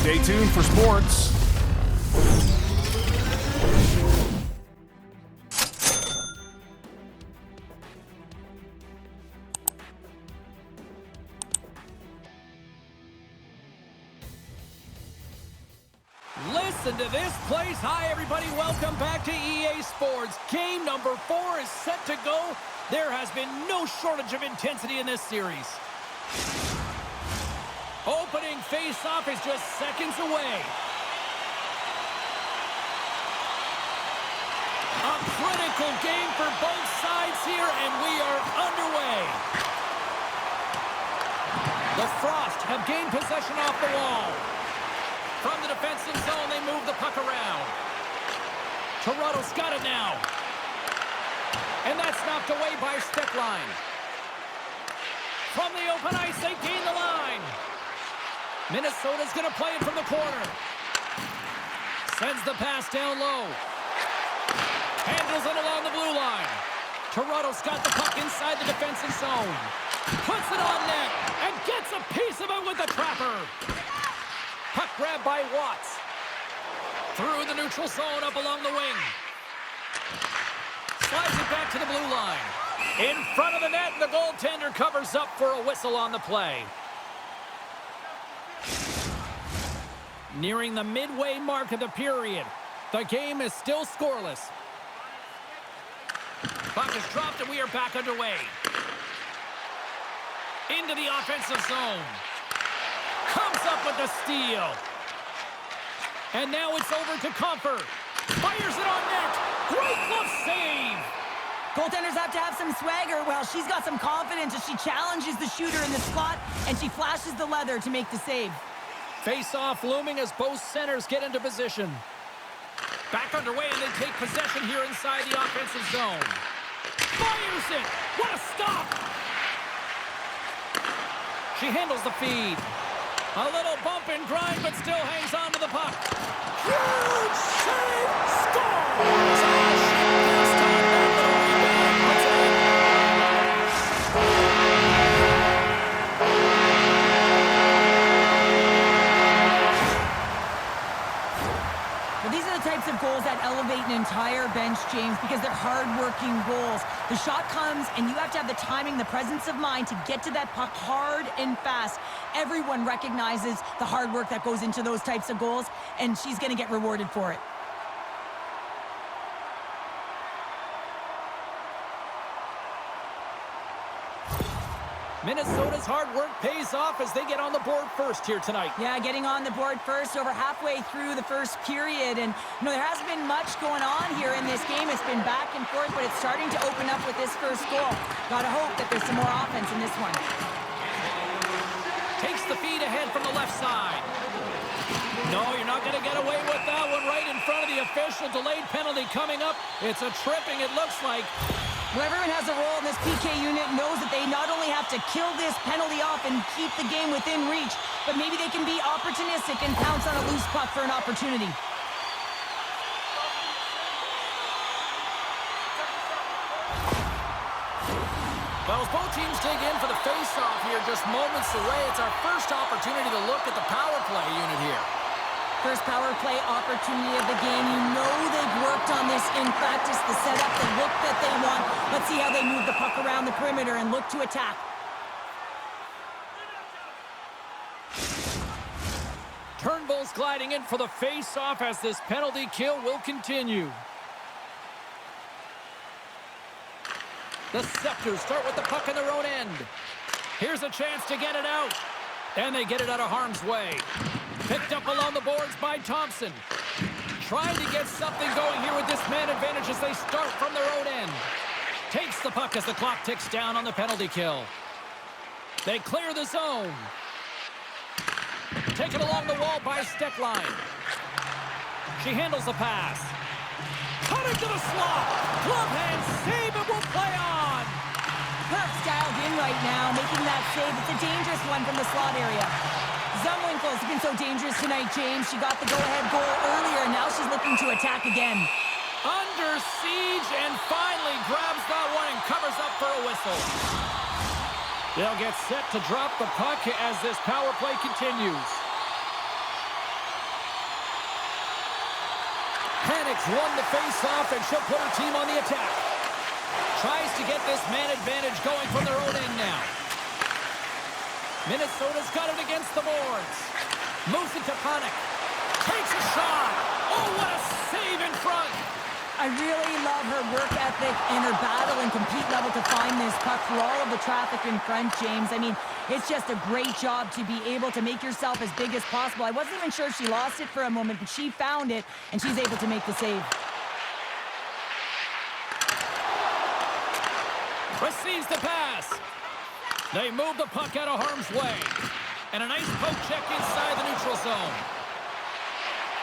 Stay tuned for sports. Listen to this place. Hi, everybody. Welcome back to EA Sports. Game number 4 is set to go. There has been no shortage of intensity in this series. Opening face-off is just seconds away. A critical game for both sides here, and we are underway. The Frost have gained possession off the wall. From the defensive zone, they move the puck around. Toronto's got it now. And that's knocked away by Steckline. From the open ice, they gain the line. Minnesota's going to play it from the corner. Sends the pass down low. Handles it along the blue line. Toronto's got the puck inside the defensive zone. Puts it on net and gets a piece of it with the trapper. Puck grab by Watts. Through the neutral zone up along the wing. Slides it back to the blue line. In front of the net, the goaltender covers up for a whistle on the play. Nearing the midway mark of the period. The game is still scoreless. Puck is dropped and we are back underway. Into the offensive zone. Comes up with the steal. And now it's over to Comfer. Fires it on net. Great glove save. Goaltenders have to have some swagger. Well, she's got some confidence as she challenges the shooter in the slot, and she flashes the leather to make the save. Face-off looming as both centers get into position. Back underway, and they take possession here inside the offensive zone. Fires it. What a stop. She handles the feed. A little bump and grind, but still hangs on to the puck. Huge save! Scores! These are the types of goals that elevate an entire bench, James, because they're hard-working goals. The shot comes, and you have to have the timing, the presence of mind to get to that puck hard and fast. Everyone recognizes the hard work that goes into those types of goals, and she's going to get rewarded for it. Minnesota's hard work pays off as they get on the board first here tonight. Yeah, getting on the board first over halfway through the first period. And, there hasn't been much going on here in this game. It's been back and forth, but it's starting to open up with this first goal. Gotta hope that there's some more offense in this one. Takes the feed ahead from the left side. No, you're not going to get away with that one right in front of the official. Delayed penalty coming up. It's a tripping, it looks like. Whoever has a role in this PK unit knows that they not only have to kill this penalty off and keep the game within reach, but maybe they can be opportunistic and pounce on a loose puck for an opportunity. Well, as both teams dig in for the face-off here, just moments away, it's our first opportunity to look at the power play unit here. First power play opportunity of the game. You know they've worked on this in practice, the setup, the look that they want. Let's see how they move the puck around the perimeter and look to attack. Turnbull's gliding in for the face-off as this penalty kill will continue. The Sceptres start with the puck in their own end. Here's a chance to get it out. And they get it out of harm's way. Picked up along the boards by Thompson. Trying to get something going here with this man advantage as they start from their own end. Takes the puck as the clock ticks down on the penalty kill. They clear the zone. Taken along the wall by Steckline. She handles the pass. Cutting to the slot. Glove hand save and will play on. Perk's dialed in right now, making that save. It's a dangerous one from the slot area. Zumwinkle's been so dangerous tonight, James. She got the go-ahead goal earlier, and now she's looking to attack again. Under siege and finally grabs that one and covers up for a whistle. They'll get set to drop the puck as this power play continues. Celtics won the face-off, and she'll put her team on the attack. Tries to get this man advantage going from their own end now. Minnesota's got it against the boards. Moves it to Panik. Takes a shot. Oh, what a save in front. I really love her work ethic and her battle and compete level to find this puck through all of the traffic in front, James. I mean, it's just a great job to be able to make yourself as big as possible. I wasn't even sure she lost it for a moment, but she found it, and she's able to make the save. Receives the pass. They move the puck out of harm's way. And a nice poke check inside the neutral zone.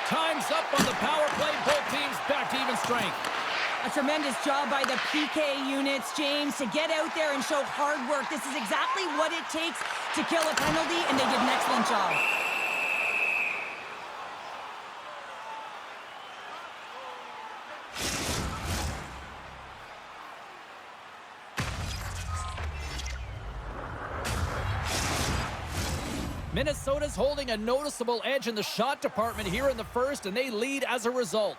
Time's up on the power play. Both teams back to even strength. A tremendous job by the PK units, James, to get out there and show hard work. This is exactly what it takes to kill a penalty, and they did an excellent job. Minnesota's holding a noticeable edge in the shot department here in the first, and they lead as a result.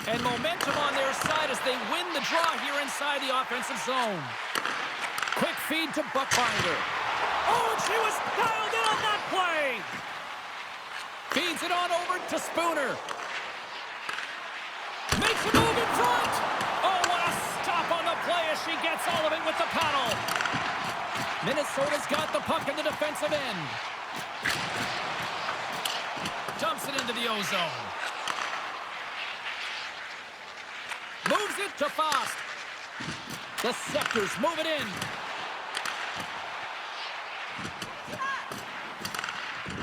And momentum on their side as they win the draw here inside the offensive zone. Quick feed to Buckbinder. Oh, and she was dialed in on that play. Feeds it on over to Spooner. Makes a move in front. Oh, what a stop on the play as she gets all of it with the paddle. Minnesota's got the puck in the defensive end. Dumps it into the O-zone. Moves it to Fost. The Sceptres move it in.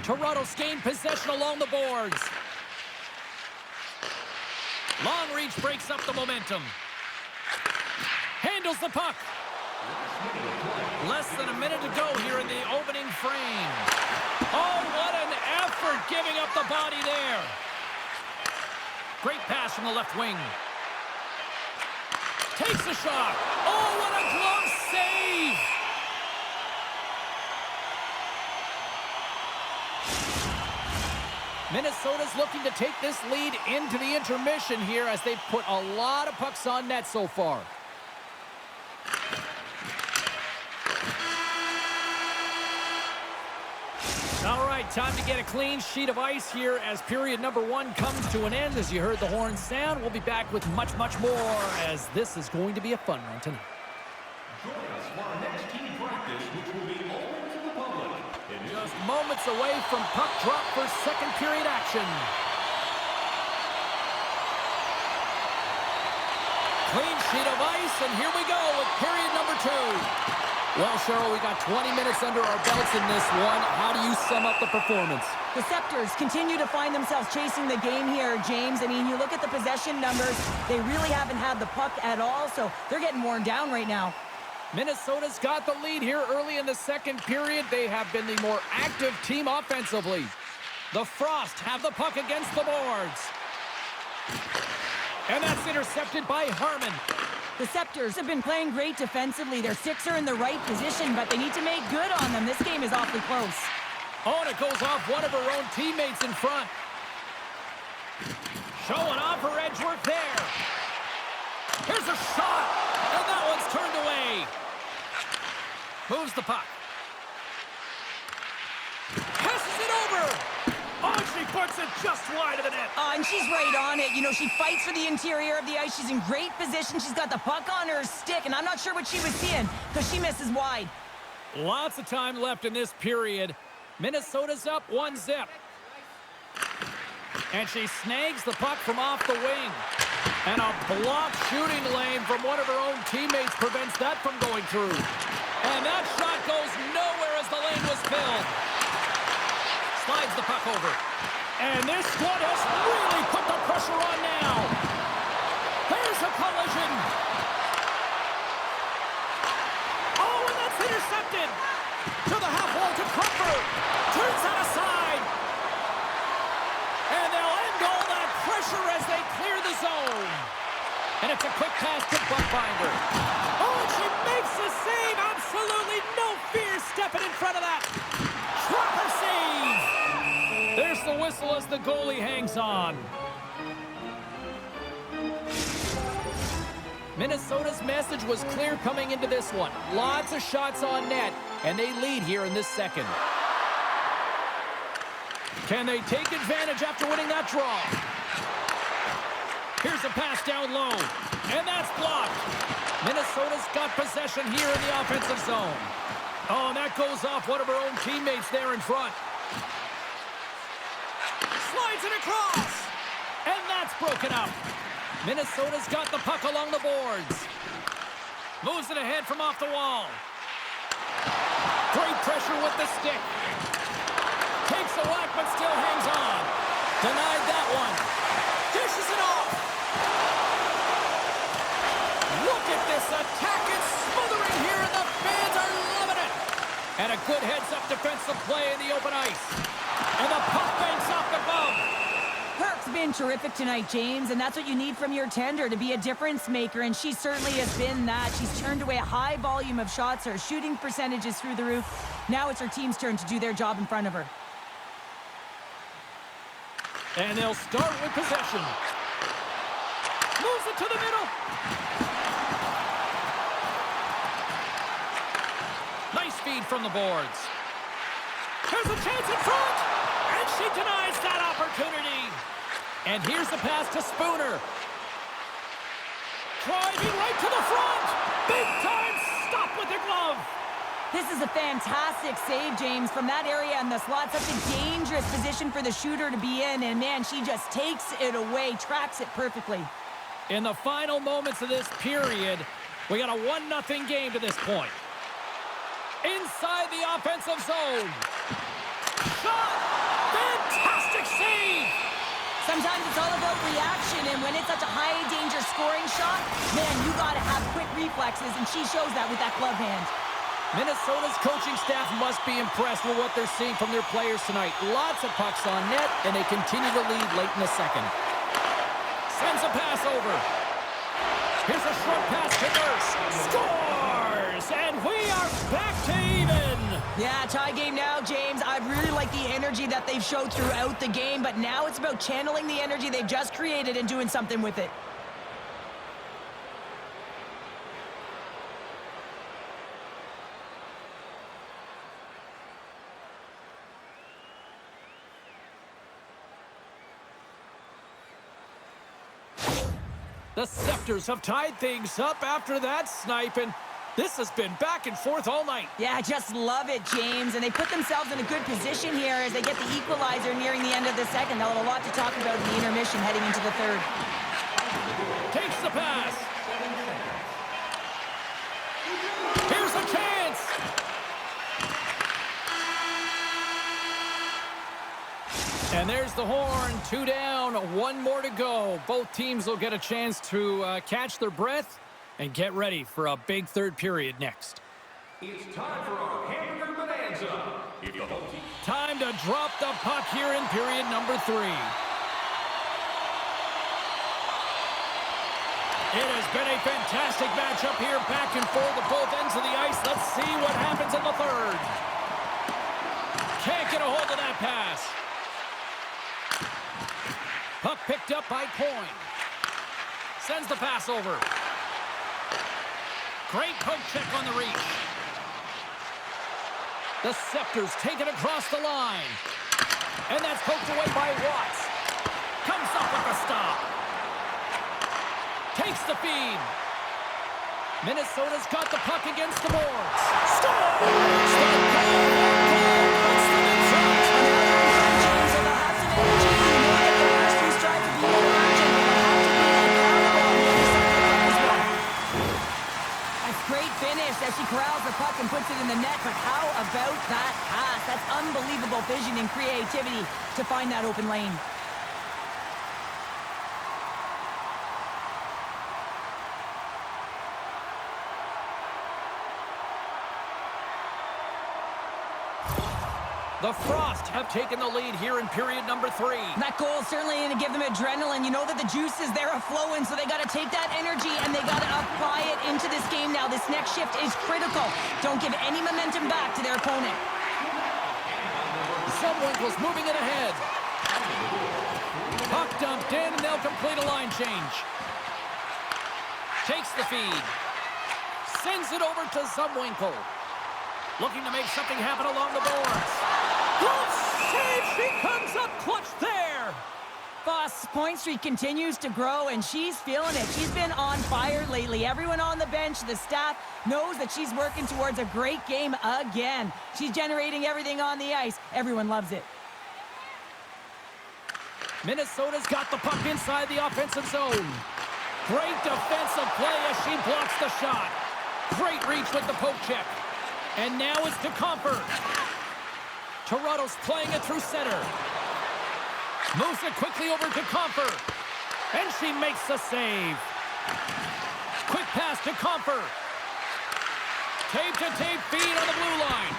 Toronto's gained possession along the boards. Long reach breaks up the momentum. Handles the puck. Less than a minute to go here in the opening frame. Oh, what an effort giving up the body there. Great pass from the left wing. Takes a shot. Oh, what a glove save. Minnesota's looking to take this lead into the intermission here as they've put a lot of pucks on net so far. All right, time to get a clean sheet of ice here as period number 1 comes to an end. As you heard the horn sound, we'll be back with much, much more as this is going to be a fun one tonight. Join us for our next team practice, which will be open to the public. Just moments away from puck drop for second period action. Clean sheet of ice, and here we go with period number 2. Well, Cheryl, we got 20 minutes under our belts in this one. How do you sum up the performance? The Sceptres continue to find themselves chasing the game here, James. I mean, you look at the possession numbers, they really haven't had the puck at all, so they're getting worn down right now. Minnesota's got the lead here early in the second period. They have been the more active team offensively. The Frost have the puck against the boards. And that's intercepted by Harmon. The Sceptres have been playing great defensively. Their sticks are in the right position, but they need to make good on them. This game is awfully close. Oh, and it goes off one of her own teammates in front. Showing off her edge work there. Here's a shot, and that one's turned away. Moves the puck. Passes it over. Oh, she puts it just wide of the net. And she's right on it. You know, she fights for the interior of the ice. She's in great position. She's got the puck on her stick, and I'm not sure what she was seeing because she misses wide. Lots of time left in this period. Minnesota's up 1-0. And she snags the puck from off the wing. And a blocked shooting lane from one of her own teammates prevents that from going through. And that shot goes nowhere as the lane was filled. Slides the puck over. And this one has really put the pressure on now. There's a collision. Oh, and that's intercepted. To the half wall to Comfort. Turns that aside. And they'll end all that pressure as they clear the zone. And it's a quick pass to Buckbinder. Oh, and she makes the save. Absolutely no fear stepping in front of that. Proper save. as the goalie hangs on. Minnesota's message was clear coming into this one. Lots of shots on net, and they lead here in this second. Can they take advantage after winning that draw? Here's a pass down low, and that's blocked. Minnesota's got possession here in the offensive zone. Oh, and that goes off one of her own teammates there in front. Slides it across, and that's broken up. Minnesota's got the puck along the boards. Moves it ahead from off the wall. Great pressure with the stick. Takes a whack, but still hangs on. Denied that one. Dishes it off. Look at this attack. It's smothering here, and the fans are loving it. And a good heads-up defensive play in the open ice. And the puck banks off the bum. Perk's been terrific tonight, James, and that's what you need from your tender, to be a difference maker, and she certainly has been that. She's turned away a high volume of shots. Her shooting percentage is through the roof. Now it's her team's turn to do their job in front of her. And they'll start with possession. Moves it to the middle. Nice feed from the boards. There's a chance in front, and she denies that opportunity. And here's the pass to Spooner. Driving right to the front. Big time stop with the glove. This is a fantastic save, James, from that area in the slot. Such a dangerous position for the shooter to be in, and man, she just takes it away, tracks it perfectly. In the final moments of this period, we got a 1-0 game to this point. Inside the offensive zone. Shot! Fantastic save! Sometimes it's all about reaction, and when it's such a high-danger scoring shot, man, you got to have quick reflexes, and she shows that with that glove hand. Minnesota's coaching staff must be impressed with what they're seeing from their players tonight. Lots of pucks on net, and they continue to lead late in the second. Sends a pass over. Here's a short pass to Nurse. Scores! And we are back to even. Yeah, tie game now, James. I really like the energy that they've showed throughout the game, but now it's about channeling the energy they've just created and doing something with it. The Sceptres have tied things up after that snipe, and this has been back and forth all night. Yeah, I just love it, James. And they put themselves in a good position here as they get the equalizer nearing the end of the second. They'll have a lot to talk about in the intermission heading into the third. Takes the pass. Here's a chance. And there's the horn. 2 down, 1 more to go. Both teams will get a chance to catch their breath and get ready for a big third period next. It's time for our hamburger bonanza. If the whole team... Time to drop the puck here in period number 3. It has been a fantastic matchup here, back and forth at both ends of the ice. Let's see what happens in the third. Can't get a hold of that pass. Puck picked up by Coyne. Sends the pass over. Great poke check on the reach. The Sceptres take it across the line. And that's poked away by Watts. Comes up with the stop. Takes the feed. Minnesota's got the puck against the boards. Scores! As she corrals the puck and puts it in the net, but how about that pass? That's unbelievable vision and creativity to find that open lane. The Frost have taken the lead here in period number 3. That goal is certainly going to give them adrenaline. You know that the juice is there flowing, so they got to take that energy and they got to apply it into this game now. This next shift is critical. Don't give any momentum back to their opponent. Someone was moving it ahead. Puck dumped in, and they'll complete a line change. Takes the feed. Sends it over to Zumwinkle. Looking to make something happen along the boards. Glove save! She comes up clutch there! Voss' point streak continues to grow, and she's feeling it. She's been on fire lately. Everyone on the bench, the staff, knows that she's working towards a great game again. She's generating everything on the ice. Everyone loves it. Minnesota's got the puck inside the offensive zone. Great defensive play as she blocks the shot. Great reach with the poke check. And now it's to Comfort. Toronto's playing it through center. Moves it quickly over to Comfort. And she makes the save. Quick pass to Comfort. Tape-to-tape feed on the blue line.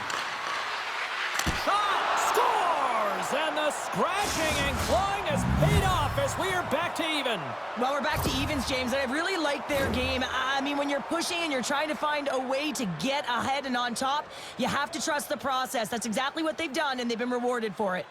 Shot! Scores! And the scratching and clawing has paid off as we are back to even. Well, we're back to evens, James, and I really like their game. I mean, when you're pushing and you're trying to find a way to get ahead and on top, you have to trust the process. That's exactly what they've done, and they've been rewarded for it.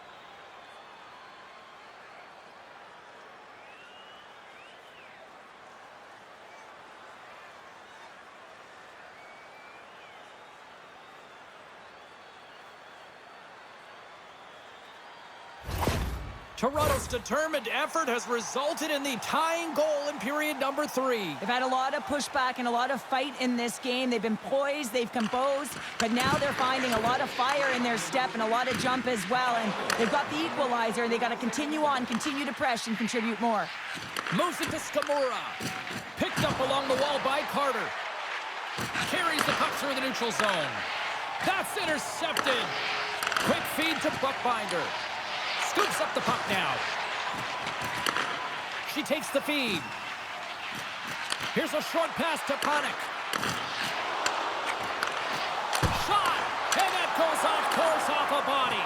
Toronto's determined effort has resulted in the tying goal in period number 3. They've had a lot of pushback and a lot of fight in this game. They've been poised, they've composed, but now they're finding a lot of fire in their step and a lot of jump as well. And they've got the equalizer. They got to continue on, continue to press, and contribute more. Moves it to Skamura. Picked up along the wall by Carter. Carries the puck through the neutral zone. That's intercepted. Quick feed to Buckbinder. Scoops up the puck now. She takes the feed. Here's a short pass to Panik. Shot! And that goes off course off a body.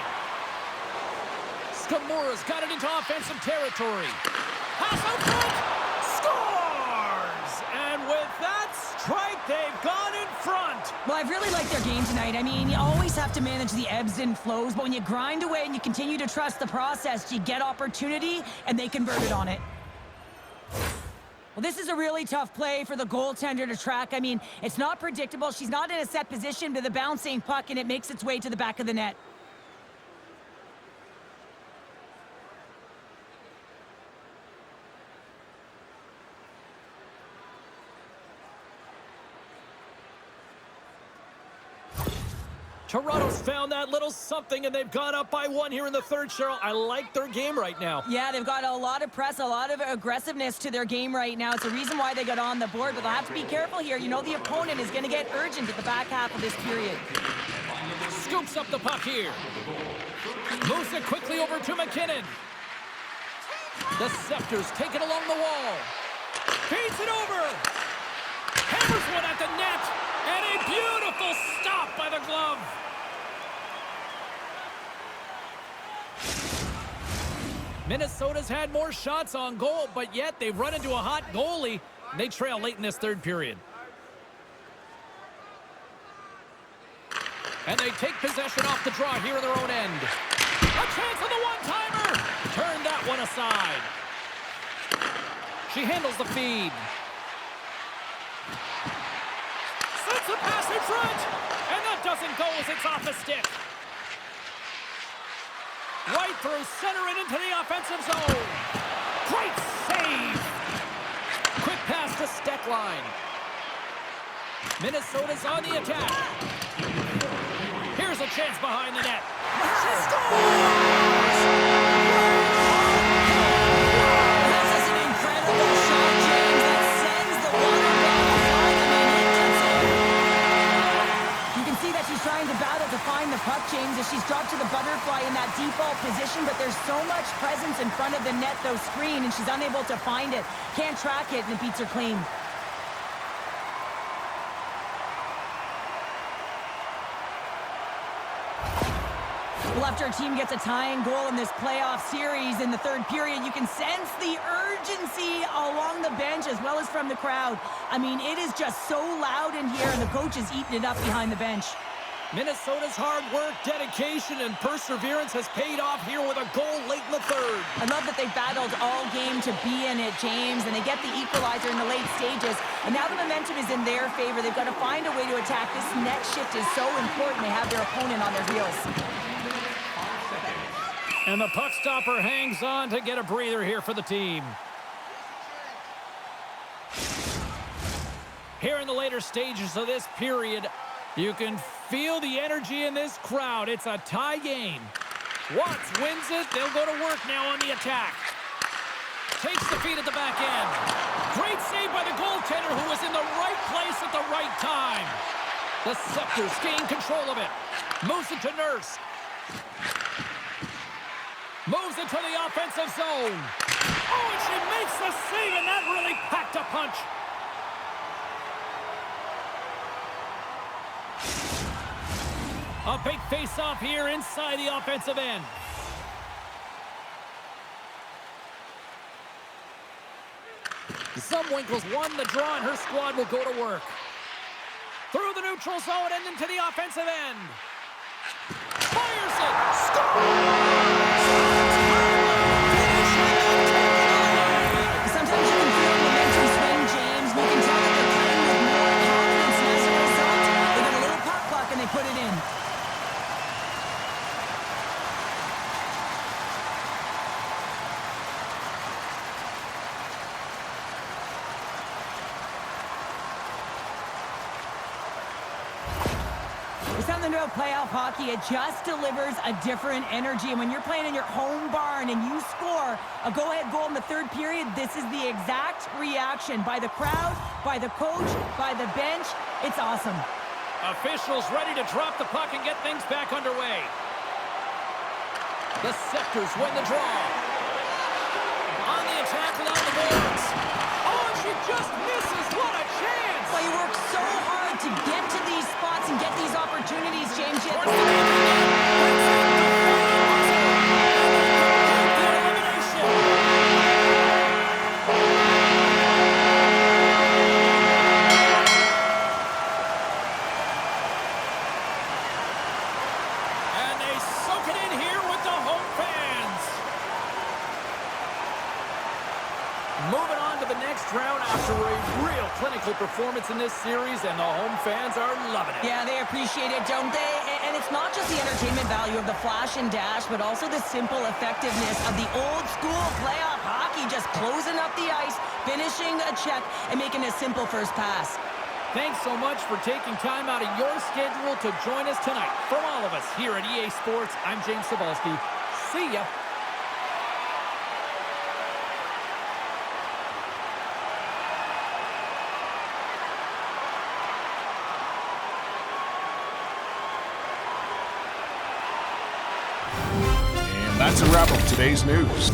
Skamura's got it into offensive territory. Pass out front! Scores! And with that strike, they've gone in front. Well, I've really liked their game tonight. I mean, you always have to manage the ebbs and flows, but when you grind away and you continue to trust the process, you get opportunity, and they converted on it. Well, this is a really tough play for the goaltender to track. I mean, it's not predictable. She's not in a set position, but the bouncing puck, and it makes its way to the back of the net. Toronto's found that little something, and they've gone up by 1 here in the third, Cheryl. I like their game right now. Yeah, they've got a lot of press, a lot of aggressiveness to their game right now. It's a reason why they got on the board, but they'll have to be careful here. You know the opponent is going to get urgent at the back half of this period. Scoops up the puck here. Moves it quickly over to McKinnon. The Sceptres take it along the wall. Feeds it over. Hammers one at the net. And a beautiful stop by the glove. Minnesota's had more shots on goal, but yet they've run into a hot goalie. They trail late in this third period. And they take possession off the draw here in their own end. A chance on the one-timer! Turn that one aside. She handles the feed. Sends a pass in front! And that doesn't go as it's off the stick. Right through center and into the offensive zone. Great save! Quick pass to Steckline. Minnesota's on the attack. Here's a chance behind the net. She scores! This is an incredible shot, James, that sends the water down behind them and it gets in. You can see that she's trying to battle to find the puck, James, as she's dropped to the butterfly in that default position, but there's so much presence in front of the net, though, screen, and she's unable to find it. Can't track it, and it beats her clean. Well, after a team gets a tying goal in this playoff series in the third period, you can sense the urgency along the bench as well as from the crowd. I mean, it is just so loud in here, and the coach is eating it up behind the bench. Minnesota's hard work, dedication, and perseverance has paid off here with a goal late in the third. I love that they battled all game to be in it, James, and they get the equalizer in the late stages. And now the momentum is in their favor. They've got to find a way to attack. This next shift is so important. They have their opponent on their heels. And the puck stopper hangs on to get a breather here for the team. Here in the later stages of this period, you can feel the energy in this crowd. It's a tie game. Watts wins it. They'll go to work now on the attack. Takes the feed at the back end. Great save by the goaltender who was in the right place at the right time. The Sceptres gain control of it. Moves it to Nurse. Moves it to the offensive zone. Oh, and she makes the save, and that really packed a punch. A big face-off here inside the offensive end. Zumwinkle's won the draw, and her squad will go to work. Through the neutral zone and into the offensive end. Fires it! Sometimes you can feel momentum swing, James. You can tell that they're playing with more confidence, and as a result, they get a little pop puck and they put it in. There's something about playoff hockey. It just delivers a different energy. And when you're playing in your home barn and you score a go-ahead goal in the third period, this is the exact reaction by the crowd, by the coach, by the bench. It's awesome. Officials ready to drop the puck and get things back underway. The Sceptres win the draw. On the attack along the boards. Oh, and she just misses. What a chance! Well, you work so hard to get to these spots and get these opportunities, James. And they soak it in here with the home fans. Moving on to the next round after a real clinical performance in this series, and the home fans are loving it. Yeah, they appreciate it, don't they? And it's not just the entertainment value of the flash and dash, but also the simple effectiveness of the old school playoff hockey, just closing up the ice, finishing a check, and making a simple first pass. Thanks so much for taking time out of your schedule to join us tonight. From all of us here at EA Sports, I'm James Cebulski. See ya. And that's a wrap of today's news.